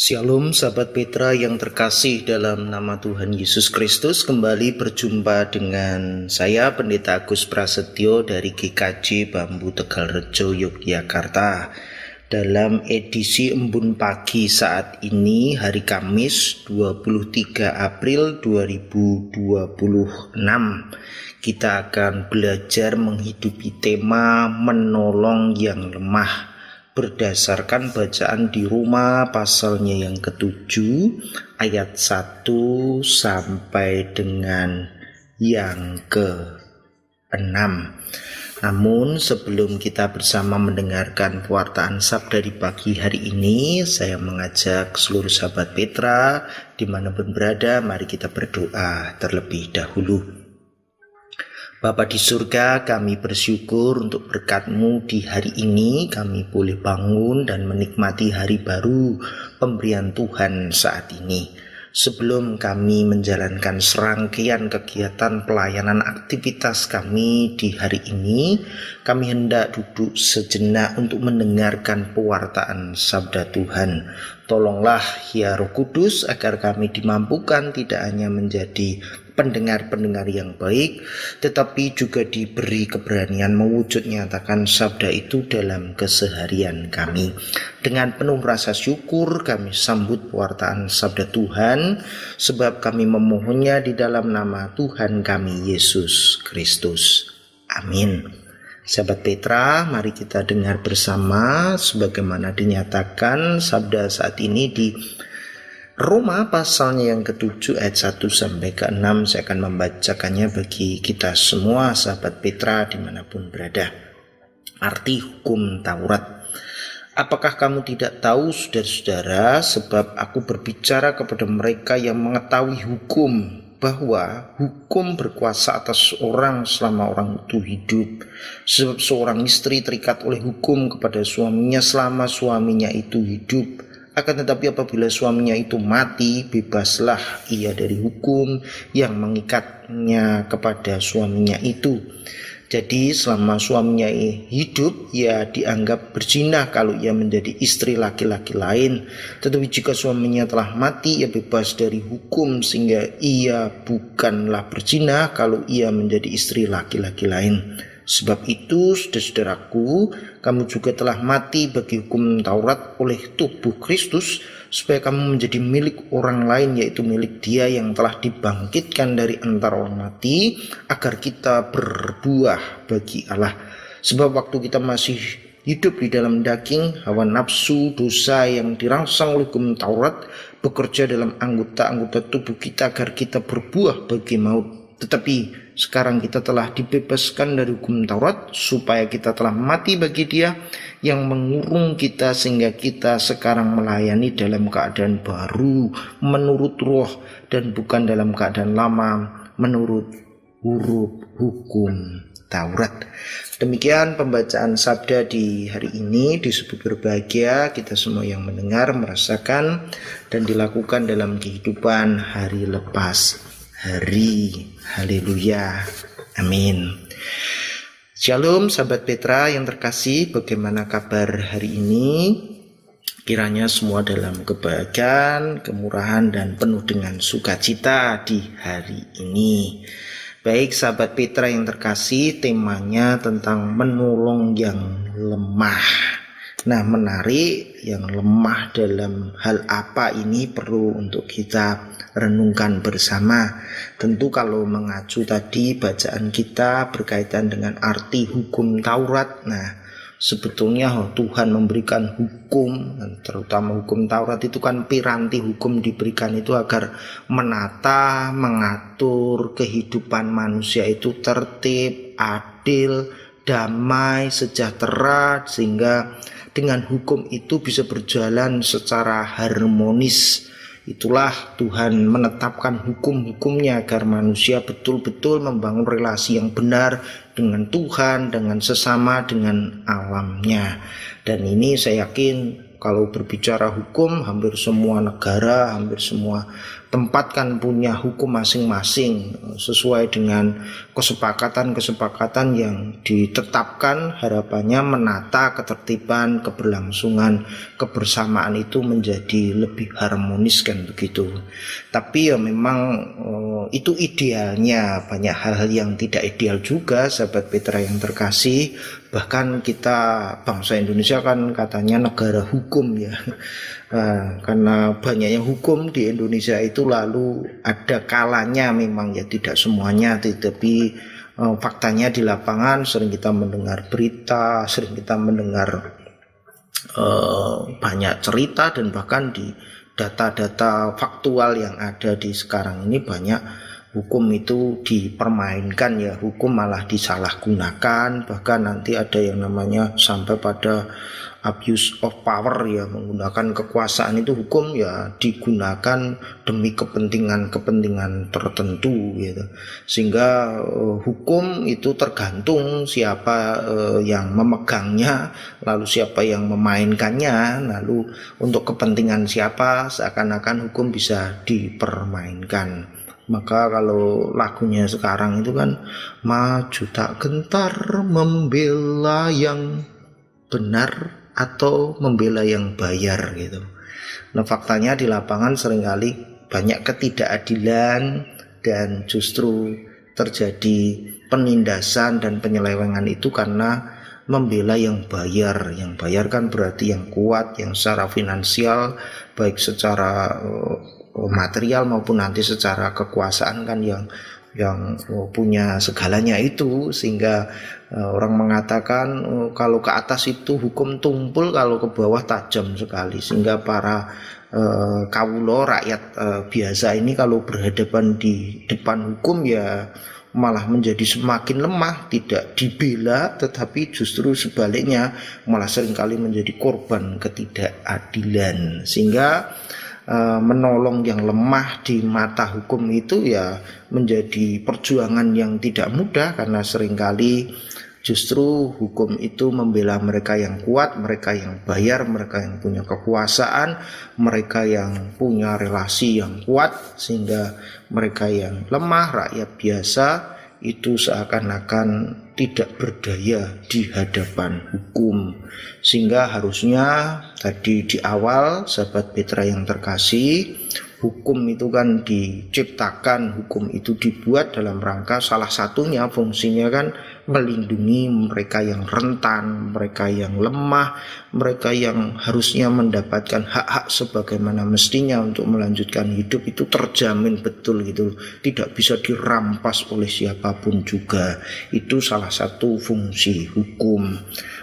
Shalom sahabat Petra yang terkasih dalam nama Tuhan Yesus Kristus. Kembali berjumpa dengan saya Pendeta Agus Prasetyo dari GKJ Bambu Tegalrejo, Yogyakarta. Dalam edisi Embun Pagi saat ini hari Kamis 23 April 2026, kita akan belajar menghidupi tema menolong yang lemah berdasarkan bacaan di Roma pasalnya yang ke-7 ayat 1 sampai dengan yang ke-6. Namun sebelum kita bersama mendengarkan pewartaan sabda di pagi hari ini, saya mengajak seluruh sahabat Petra dimanapun berada, mari kita berdoa terlebih dahulu. Bapa di surga, kami bersyukur untuk berkat-Mu di hari ini. Kami boleh bangun dan menikmati hari baru pemberian Tuhan saat ini. Sebelum kami menjalankan serangkaian kegiatan pelayanan aktivitas kami di hari ini, kami hendak duduk sejenak untuk mendengarkan pewartaan sabda Tuhan. Tolonglah ya Roh Kudus agar kami dimampukan tidak hanya menjadi pendengar-pendengar yang baik, tetapi juga diberi keberanian mewujud nyatakan sabda itu dalam keseharian kami. Dengan penuh rasa syukur kami sambut pewartaan sabda Tuhan, sebab kami memohonnya di dalam nama Tuhan kami Yesus Kristus. Amin. Sahabat Petra, mari kita dengar bersama sebagaimana dinyatakan sabda saat ini di Roma pasalnya yang ke-7 ayat 1 sampai ke-6. Saya akan membacakannya bagi kita semua sahabat Petra dimanapun berada. Arti hukum Taurat. Apakah kamu tidak tahu saudara-saudara, sebab aku berbicara kepada mereka yang mengetahui hukum, bahwa hukum berkuasa atas orang selama orang itu hidup. Sebab seorang istri terikat oleh hukum kepada suaminya selama suaminya itu hidup. Akan tetapi apabila suaminya itu mati, bebaslah ia dari hukum yang mengikatnya kepada suaminya itu. Jadi selama suaminya hidup, ia dianggap berzina kalau ia menjadi istri laki-laki lain. Tetapi jika suaminya telah mati, ia bebas dari hukum sehingga ia bukanlah berzina kalau ia menjadi istri laki-laki lain. Sebab itu, saudara-saudaraku, kamu juga telah mati bagi hukum Taurat oleh tubuh Kristus, supaya kamu menjadi milik orang lain, yaitu milik Dia yang telah dibangkitkan dari antara orang mati, agar kita berbuah bagi Allah. Sebab waktu kita masih hidup di dalam daging, hawa nafsu, dosa yang dirangsang oleh hukum Taurat bekerja dalam anggota-anggota tubuh kita agar kita berbuah bagi maut. Tetapi sekarang kita telah dibebaskan dari hukum Taurat, supaya kita telah mati bagi Dia yang mengurung kita, sehingga kita sekarang melayani dalam keadaan baru menurut roh dan bukan dalam keadaan lama menurut huruf hukum Taurat. Demikian pembacaan sabda di hari ini. Disebut berbahagia kita semua yang mendengar, merasakan dan dilakukan dalam kehidupan hari lepas hari. Haleluya. Amin. Shalom sahabat Petra yang terkasih, bagaimana kabar hari ini? Kiranya semua dalam kebahagiaan, kemurahan dan penuh dengan sukacita di hari ini. Baik sahabat Petra yang terkasih, temanya tentang menolong yang lemah. Nah, menarik, yang lemah dalam hal apa ini perlu untuk kita renungkan bersama. Tentu kalau mengacu tadi bacaan kita berkaitan dengan arti hukum Taurat. Nah, sebetulnya Tuhan memberikan hukum, terutama hukum Taurat itu kan piranti hukum diberikan itu agar menata, mengatur kehidupan manusia itu tertib, adil, damai, sejahtera, sehingga dengan hukum itu bisa berjalan secara harmonis. Itulah Tuhan menetapkan hukum-hukumnya agar manusia betul-betul membangun relasi yang benar dengan Tuhan, dengan sesama, dengan alamnya. Dan ini saya yakin kalau berbicara hukum, hampir semua negara, hampir semua tempat kan punya hukum masing-masing sesuai dengan kesepakatan-kesepakatan yang ditetapkan, harapannya menata ketertiban, keberlangsungan, kebersamaan itu menjadi lebih harmonis kan begitu. Tapi ya memang itu idealnya, banyak hal-hal yang tidak ideal juga sahabat Petra yang terkasih. Bahkan kita bangsa Indonesia kan katanya negara hukum ya. Karena banyaknya hukum di Indonesia itu lalu ada kalanya memang ya, tidak semuanya, tetapi faktanya di lapangan sering kita mendengar berita, sering kita mendengar banyak cerita, dan bahkan di data-data faktual yang ada di sekarang ini banyak hukum itu dipermainkan ya, hukum malah disalahgunakan, bahkan nanti ada yang namanya sampai pada abuse of power ya, menggunakan kekuasaan itu hukum ya digunakan demi kepentingan tertentu gitu. Sehingga hukum itu tergantung siapa yang memegangnya, lalu siapa yang memainkannya, lalu untuk kepentingan siapa, seakan-akan hukum bisa dipermainkan. Maka kalau lagunya sekarang itu kan maju tak gentar membela yang benar atau membela yang bayar gitu. Nah faktanya di lapangan seringkali banyak ketidakadilan dan justru terjadi penindasan dan penyelewengan itu karena membela yang bayar. Yang bayar kan berarti yang kuat, yang secara finansial, baik secara material maupun nanti secara kekuasaan kan yang punya segalanya itu. Sehingga orang mengatakan kalau ke atas itu hukum tumpul, kalau ke bawah tajam sekali. Sehingga para kawulo rakyat biasa ini kalau berhadapan di depan hukum ya malah menjadi semakin lemah, tidak dibela, tetapi justru sebaliknya malah seringkali menjadi korban ketidakadilan. Sehingga menolong yang lemah di mata hukum itu ya menjadi perjuangan yang tidak mudah, karena seringkali justru hukum itu membela mereka yang kuat, mereka yang bayar, mereka yang punya kekuasaan, mereka yang punya relasi yang kuat, sehingga mereka yang lemah, rakyat biasa itu seakan-akan tidak berdaya di hadapan hukum. Sehingga harusnya tadi di awal sahabat Petra yang terkasih, hukum itu kan diciptakan, hukum itu dibuat dalam rangka salah satunya fungsinya kan melindungi mereka yang rentan, mereka yang lemah, mereka yang harusnya mendapatkan hak-hak sebagaimana mestinya untuk melanjutkan hidup itu terjamin betul gitu, tidak bisa dirampas oleh siapapun juga. Itu salah satu fungsi hukum.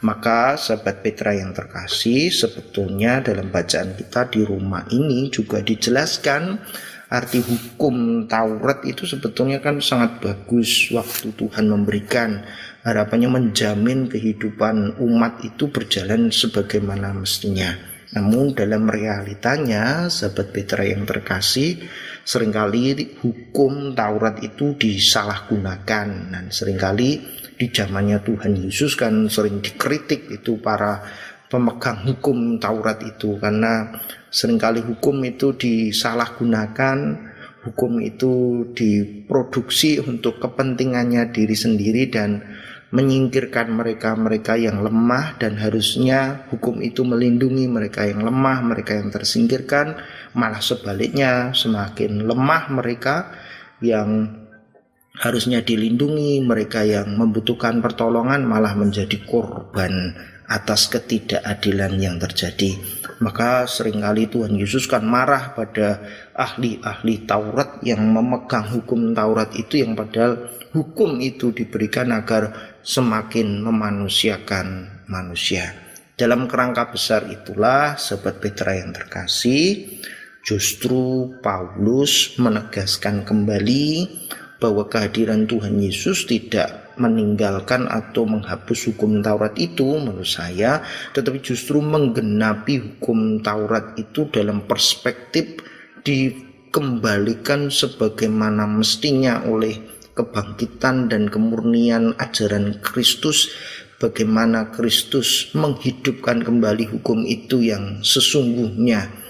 Maka sahabat Petra yang terkasih, sebetulnya dalam bacaan kita di rumah ini juga dijelaskan arti hukum Taurat itu sebetulnya kan sangat bagus. Waktu Tuhan memberikan, harapannya menjamin kehidupan umat itu berjalan sebagaimana mestinya. Namun dalam realitanya sahabat Petra yang terkasih, seringkali hukum Taurat itu disalahgunakan, dan seringkali di zamannya Tuhan Yesus kan sering dikritik itu para pemegang hukum Taurat itu, karena seringkali hukum itu disalahgunakan, hukum itu diproduksi untuk kepentingannya diri sendiri dan menyingkirkan mereka-mereka yang lemah, dan harusnya hukum itu melindungi mereka yang lemah, mereka yang tersingkirkan. Malah sebaliknya, semakin lemah mereka yang harusnya dilindungi, mereka yang membutuhkan pertolongan malah menjadi korban atas ketidakadilan yang terjadi. Maka seringkali Tuhan Yesus kan marah pada ahli-ahli Taurat yang memegang hukum Taurat itu, yang padahal hukum itu diberikan agar semakin memanusiakan manusia. Dalam kerangka besar itulah sahabat Petra yang terkasih, justru Paulus menegaskan kembali bahwa kehadiran Tuhan Yesus tidak meninggalkan atau menghapus hukum Taurat itu menurut saya, tetapi justru menggenapi hukum Taurat itu dalam perspektif dikembalikan sebagaimana mestinya oleh kebangkitan dan kemurnian ajaran Kristus bagaimana Kristus menghidupkan kembali hukum itu yang sesungguhnya.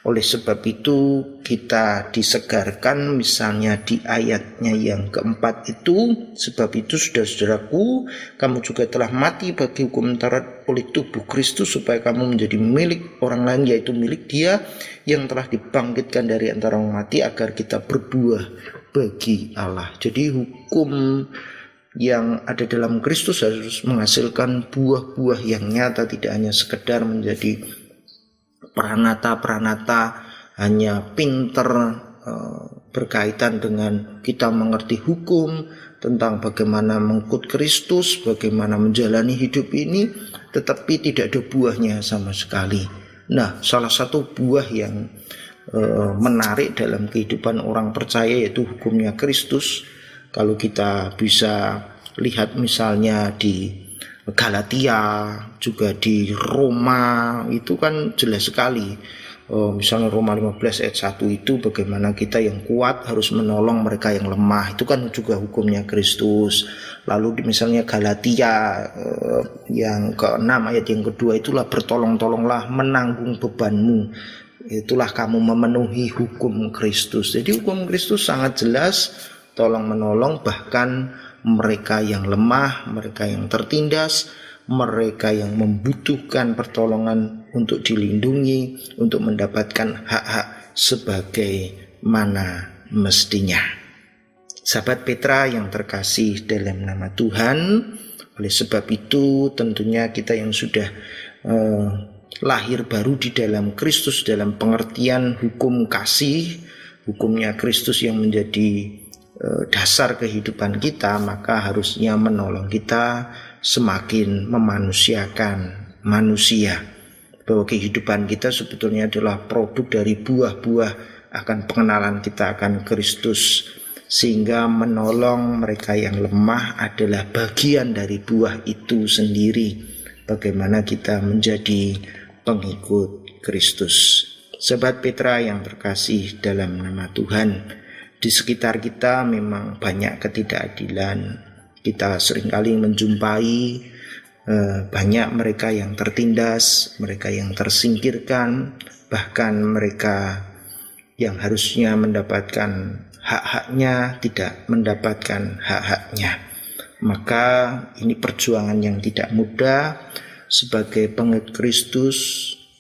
Oleh sebab itu kita disegarkan misalnya di ayatnya yang keempat itu, sebab itu saudara-saudaraku, kamu juga telah mati bagi hukum Taurat oleh tubuh Kristus supaya kamu menjadi milik orang lain, yaitu milik Dia yang telah dibangkitkan dari antara orang mati, agar kita berbuah bagi Allah. Jadi hukum yang ada dalam Kristus harus menghasilkan buah-buah yang nyata, tidak hanya sekedar menjadi peranata-peranata, hanya pinter berkaitan dengan kita mengerti hukum tentang bagaimana mengikut Kristus, bagaimana menjalani hidup ini, tetapi tidak ada buahnya sama sekali. Nah, salah satu buah yang menarik dalam kehidupan orang percaya yaitu hukumnya Kristus. Kalau kita bisa lihat misalnya di Galatia, juga di Roma, itu kan jelas sekali. Misalnya Roma 15 ayat 1 itu bagaimana kita yang kuat harus menolong mereka yang lemah, itu kan juga hukumnya Kristus. Lalu misalnya Galatia yang ke-6 ayat yang kedua, itulah bertolong-tolonglah menanggung bebanmu, itulah kamu memenuhi hukum Kristus. Jadi hukum Kristus sangat jelas, tolong menolong bahkan mereka yang lemah, mereka yang tertindas, mereka yang membutuhkan pertolongan untuk dilindungi, untuk mendapatkan hak-hak sebagaimana mestinya. Sahabat Petra yang terkasih dalam nama Tuhan, oleh sebab itu tentunya kita yang sudah lahir baru di dalam Kristus, dalam pengertian hukum kasih, hukumnya Kristus yang menjadi dasar kehidupan kita, maka harusnya menolong kita semakin memanusiakan manusia, bahwa kehidupan kita sebetulnya adalah produk dari buah-buah akan pengenalan kita akan Kristus, sehingga menolong mereka yang lemah adalah bagian dari buah itu sendiri, bagaimana kita menjadi pengikut Kristus. Sahabat Petra yang terkasih dalam nama Tuhan, di sekitar kita memang banyak ketidakadilan. Kita seringkali menjumpai banyak mereka yang tertindas, mereka yang tersingkirkan, bahkan mereka yang harusnya mendapatkan hak-haknya tidak mendapatkan hak-haknya. Maka ini perjuangan yang tidak mudah. Sebagai pengikut Kristus,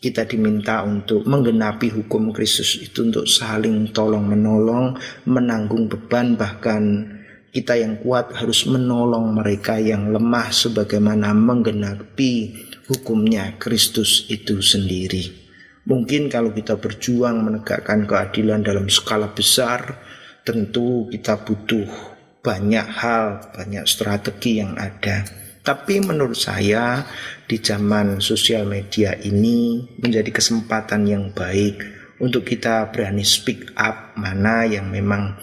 kita diminta untuk menggenapi hukum Kristus itu, untuk saling tolong-menolong, menanggung beban, bahkan kita yang kuat harus menolong mereka yang lemah sebagaimana menggenapi hukumnya Kristus itu sendiri. Mungkin kalau kita berjuang menegakkan keadilan dalam skala besar, tentu kita butuh banyak hal, banyak strategi yang ada. Tapi menurut saya di zaman sosial media ini menjadi kesempatan yang baik untuk kita berani speak up mana yang memang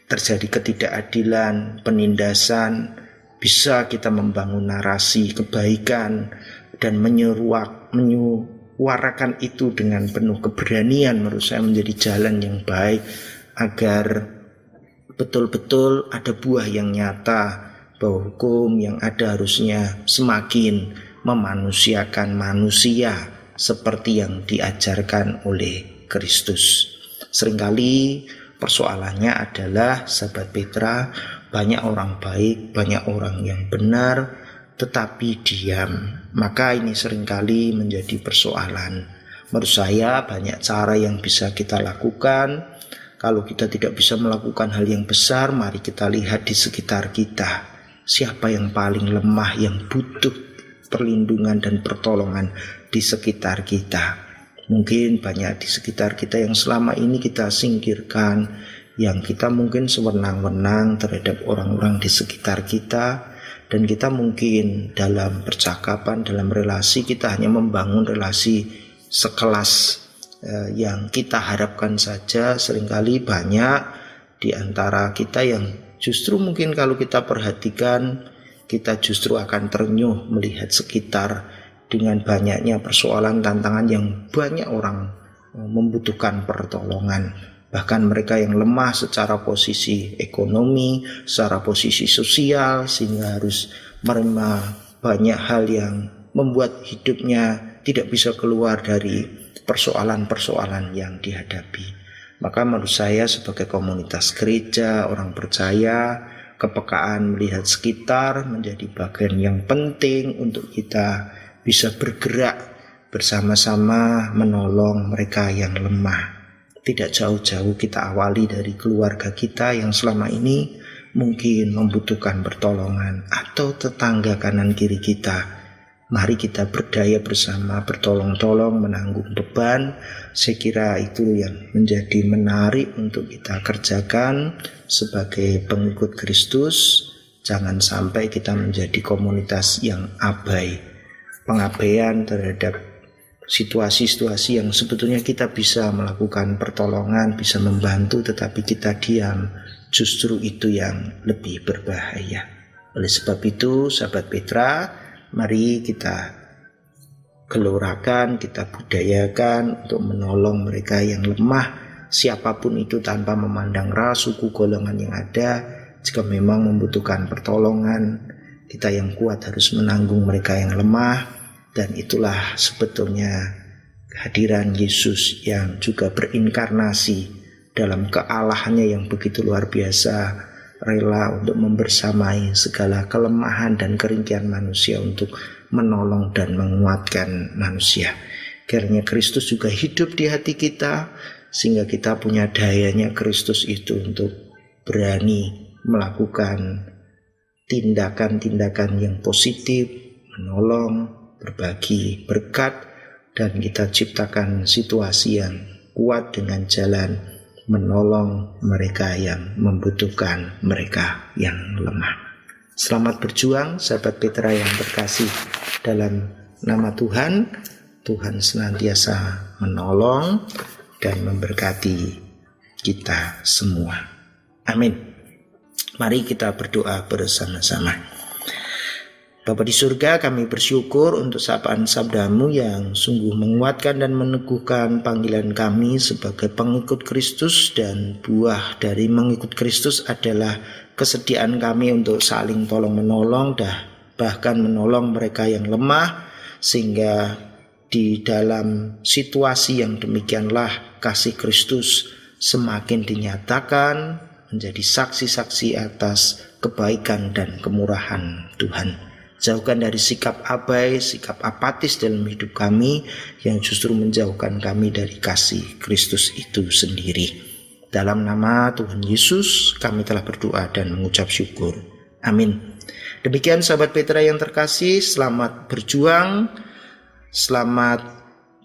terjadi ketidakadilan, penindasan. Bisa kita membangun narasi kebaikan dan menyuarakan itu dengan penuh keberanian. Menurut saya menjadi jalan yang baik agar betul-betul ada buah yang nyata, bahwa hukum yang ada harusnya semakin memanusiakan manusia seperti yang diajarkan oleh Kristus. Seringkali persoalannya adalah, sahabat Petra, banyak orang baik, banyak orang yang benar, tetapi diam. Maka ini seringkali menjadi persoalan. Menurut saya banyak cara yang bisa kita lakukan. Kalau kita tidak bisa melakukan hal yang besar, mari kita lihat di sekitar kita. Siapa yang paling lemah, yang butuh perlindungan dan pertolongan di sekitar kita. Mungkin banyak di sekitar kita yang selama ini kita singkirkan, yang kita mungkin sewenang-wenang terhadap orang-orang di sekitar kita, dan kita mungkin dalam percakapan, dalam relasi, kita hanya membangun relasi sekelas yang kita harapkan saja. Seringkali banyak di antara kita yang justru mungkin kalau kita perhatikan, kita justru akan terenyuh melihat sekitar dengan banyaknya persoalan, tantangan yang banyak orang membutuhkan pertolongan. Bahkan mereka yang lemah secara posisi ekonomi, secara posisi sosial, sehingga harus menerima banyak hal yang membuat hidupnya tidak bisa keluar dari persoalan-persoalan yang dihadapi. Maka menurut saya sebagai komunitas gereja, orang percaya, kepekaan melihat sekitar menjadi bagian yang penting untuk kita bisa bergerak bersama-sama menolong mereka yang lemah. Tidak jauh-jauh kita awali dari keluarga kita yang selama ini mungkin membutuhkan pertolongan, atau tetangga kanan kiri kita. Mari kita berdaya bersama, bertolong-tolong menanggung beban. Saya kira itu yang menjadi menarik untuk kita kerjakan sebagai pengikut Kristus. Jangan sampai kita menjadi komunitas yang abai, pengabaian terhadap situasi-situasi yang sebetulnya kita bisa melakukan pertolongan, bisa membantu, tetapi kita diam. Justru itu yang lebih berbahaya. Oleh sebab itu, sahabat Petra, mari kita gelorakan, kita budayakan untuk menolong mereka yang lemah, siapapun itu tanpa memandang ras, suku, golongan yang ada. Jika memang membutuhkan pertolongan, kita yang kuat harus menanggung mereka yang lemah. Dan itulah sebetulnya kehadiran Yesus yang juga berinkarnasi dalam kealahannya yang begitu luar biasa, rela untuk membersamai segala kelemahan dan keringkian manusia untuk menolong dan menguatkan manusia. Kiranya Kristus juga hidup di hati kita, sehingga kita punya dayanya Kristus itu untuk berani melakukan tindakan-tindakan yang positif, menolong, berbagi berkat, dan kita ciptakan situasi yang kuat dengan jalan menolong mereka yang membutuhkan, mereka yang lemah. Selamat berjuang sahabat Petra yang terkasih. Dalam nama Tuhan, Tuhan senantiasa menolong dan memberkati kita semua. Amin. Mari kita berdoa bersama-sama. Bapa di surga, kami bersyukur untuk sapaan sabda-Mu yang sungguh menguatkan dan meneguhkan panggilan kami sebagai pengikut Kristus, dan buah dari mengikut Kristus adalah kesediaan kami untuk saling tolong-menolong, bahkan menolong mereka yang lemah, sehingga di dalam situasi yang demikianlah kasih Kristus semakin dinyatakan menjadi saksi-saksi atas kebaikan dan kemurahan Tuhan. Jauhkan dari sikap abai, sikap apatis dalam hidup kami yang justru menjauhkan kami dari kasih Kristus itu sendiri. Dalam nama Tuhan Yesus kami telah berdoa dan mengucap syukur. Amin. Demikian sahabat Petra yang terkasih, selamat berjuang, selamat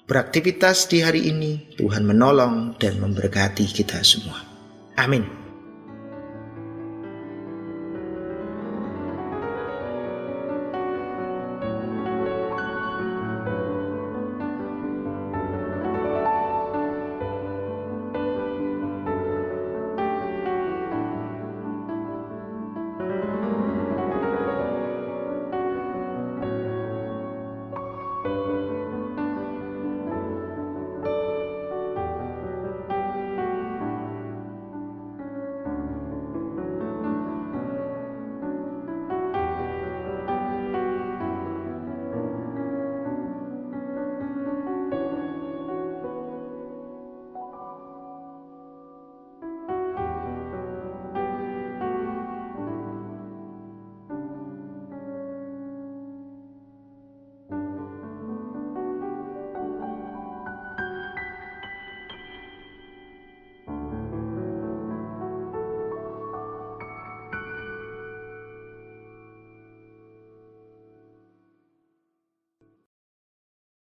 beraktivitas di hari ini. Tuhan menolong dan memberkati kita semua. Amin.